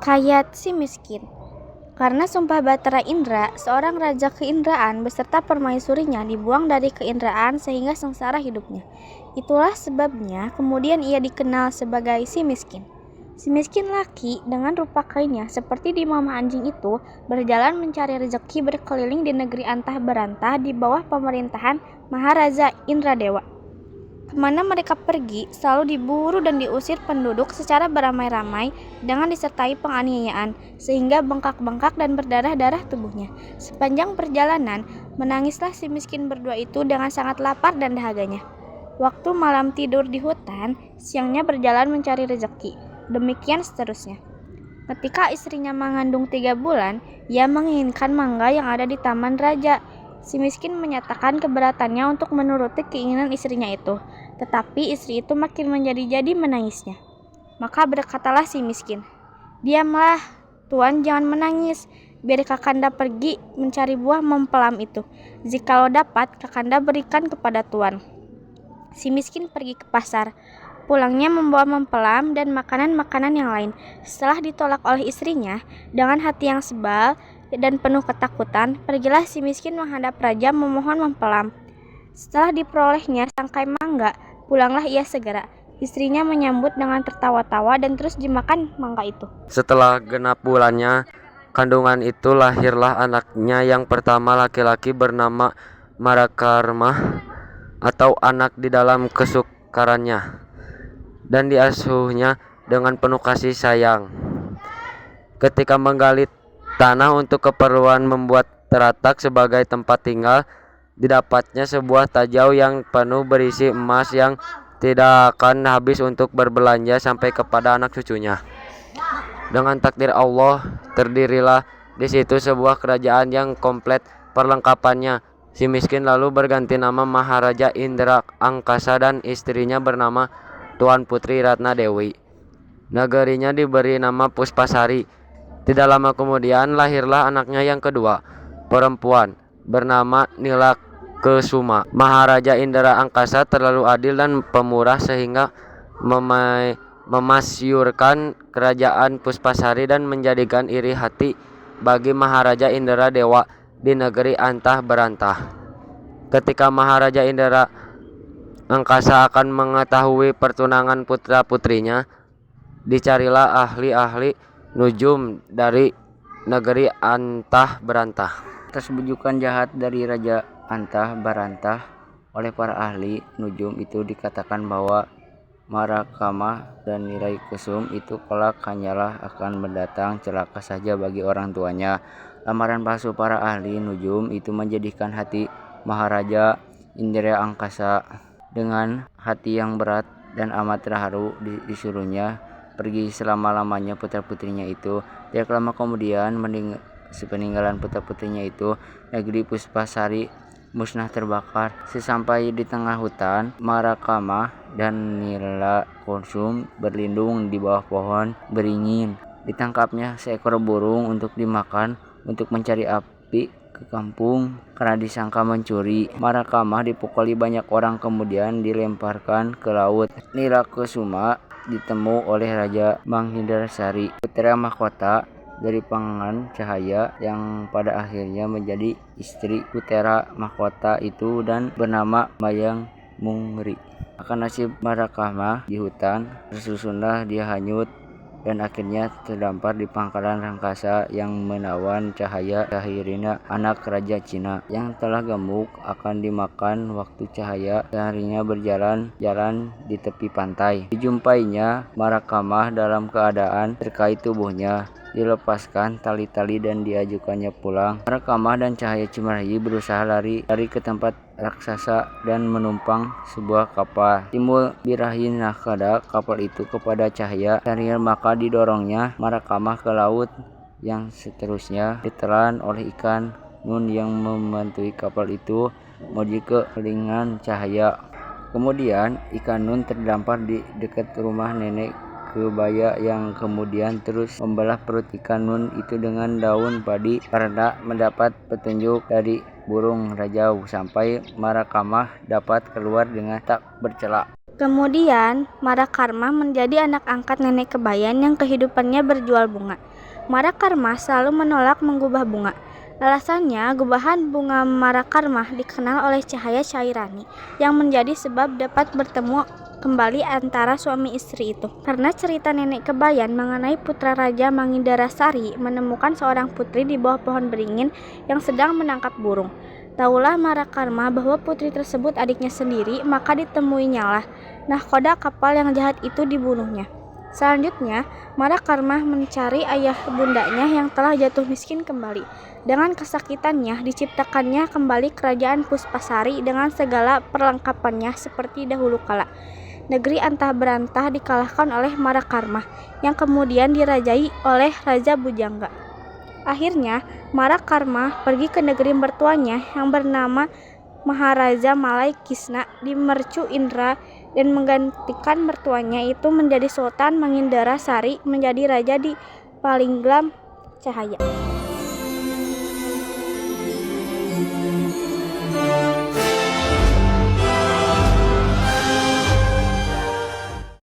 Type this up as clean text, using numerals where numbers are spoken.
Hikayat si miskin. Karena sumpah batera Indra, seorang raja keindraan beserta permaisurinya dibuang dari keindraan sehingga sengsara hidupnya. Itulah sebabnya kemudian ia dikenal sebagai si miskin. Si miskin laki dengan rupa kainnya seperti di mama anjing itu berjalan mencari rezeki berkeliling di negeri antah berantah di bawah pemerintahan Maharaja Indradewa. Kemana mereka pergi, selalu diburu dan diusir penduduk secara beramai-ramai dengan disertai penganiayaan, sehingga bengkak-bengkak dan berdarah-darah tubuhnya. Sepanjang perjalanan, menangislah si miskin berdua itu dengan sangat lapar dan dahaganya. Waktu malam tidur di hutan, siangnya berjalan mencari rezeki. Demikian seterusnya. Ketika istrinya mengandung 3 bulan, ia menginginkan mangga yang ada di taman raja. Si miskin menyatakan keberatannya untuk menuruti keinginan istrinya itu, tetapi istri itu makin menjadi-jadi menangisnya. Maka berkatalah si miskin, "Diamlah, Tuan, jangan menangis. Biar Kakanda pergi mencari buah mempelam itu. Jikalau dapat, Kakanda berikan kepada Tuan." Si miskin pergi ke pasar. Pulangnya membawa mempelam dan makanan-makanan yang lain. Setelah ditolak oleh istrinya, dengan hati yang sebal dan penuh ketakutan, pergilah si miskin menghadap raja memohon mempelam. Setelah diperolehnya sangkai mangga, pulanglah ia segera. Istrinya menyambut dengan tertawa-tawa dan terus dimakan mangga itu. Setelah genap bulannya kandungan itu, lahirlah anaknya yang pertama laki-laki bernama Marakarma atau anak di dalam kesukarannya, dan diasuhnya dengan penuh kasih sayang. Ketika menggali tanah untuk keperluan membuat teratak sebagai tempat tinggal, didapatnya sebuah tajau yang penuh berisi emas yang tidak akan habis untuk berbelanja sampai kepada anak cucunya. Dengan takdir Allah, terdirilah di situ sebuah kerajaan yang komplit perlengkapannya. Si miskin lalu berganti nama Maharaja Indra Angkasa dan istrinya bernama Tuan Putri Ratna Dewi. Negerinya diberi nama Puspasari. Tidak lama kemudian lahirlah anaknya yang kedua, perempuan, bernama Nila Kesuma. Maharaja Indra Angkasa terlalu adil dan pemurah sehingga memasyurkan kerajaan Puspasari dan menjadikan iri hati bagi Maharaja Indra Dewa di negeri antah berantah. Ketika Maharaja Indra Angkasa akan mengetahui pertunangan putra-putrinya, dicarilah ahli-ahli nujum dari negeri antah berantah. Atas bujukan jahat dari Raja Antah Barantah oleh para ahli nujum itu dikatakan bahwa Marakama dan Nirai Kusum itu kelak hanyalah akan mendatang celaka saja bagi orang tuanya. Lamaran palsu para ahli nujum itu menjadikan hati Maharaja Indra Angkasa dengan hati yang berat dan amat terharu. Disuruhnya pergi selama-lamanya putra-putrinya itu. Tidak lama kemudian sepeninggalan putra-putrinya itu, negeri Puspasari musnah terbakar. Sesampai di tengah hutan, Marakama dan Nila Kusum berlindung di bawah pohon beringin. Ditangkapnya seekor burung untuk dimakan untuk mencari api ke kampung karena disangka mencuri. Marakama dipukuli banyak orang kemudian dilemparkan ke laut. Nila Kusuma ditemu oleh Raja Manghindarsari, putra mahkota dari Pangan Cahaya yang pada akhirnya menjadi istri putra mahkota itu dan bernama Mayang Mungri. Akan nasib Marakama di hutan, tersusunlah dia hanyut dan akhirnya terdampar di pangkalan raksasa yang menawan Cahaya Tahirina, anak Raja Cina yang telah gemuk akan dimakan waktu Cahaya seharinya berjalan-jalan di tepi pantai. Dijumpainya Marakama dalam keadaan terkait tubuhnya, dilepaskan tali-tali dan diajukannya pulang. Marakama dan Cahaya Cimarahi berusaha lari ke tempat raksasa dan menumpang sebuah kapal. Timbul birahi nahkada kapal itu kepada Cahaya Tahir, maka didorongnya Marakama ke laut yang seterusnya ditelan oleh ikan nun yang memantui kapal itu menuju ke kelingan Cahaya. Kemudian ikan nun terdampar di dekat rumah nenek kebaya yang kemudian terus membelah perut ikan nun itu dengan daun padi karena mendapat petunjuk dari burung rajau sampai Marakama dapat keluar dengan tak bercela. Kemudian Marakarma menjadi anak angkat nenek kebayan yang kehidupannya berjual bunga. Marakarma selalu menolak menggubah bunga. Alasannya, gubahan bunga Marakarma dikenal oleh cahaya Cairani yang menjadi sebab dapat bertemu kembali antara suami istri itu. Karena cerita nenek Kebayan mengenai putra Raja Mangindarasari menemukan seorang putri di bawah pohon beringin yang sedang menangkap burung. Taulah Marakarma bahwa putri tersebut adiknya sendiri, maka ditemuinyalah nahkoda kapal yang jahat itu dibunuhnya. Selanjutnya, Marakarma mencari ayah bundanya yang telah jatuh miskin kembali. Dengan kesakitannya, diciptakannya kembali kerajaan Puspasari dengan segala perlengkapannya seperti dahulu kala. Negeri Antah Berantah dikalahkan oleh Marakarma, yang kemudian dirajai oleh Raja Bujangga. Akhirnya, Marakarma pergi ke negeri mertuanya yang bernama Maharaja Malai Kisna di Mercu Indra dan menggantikan mertuanya itu menjadi Sultan Mangindarasari menjadi raja di Palingglam Cahaya.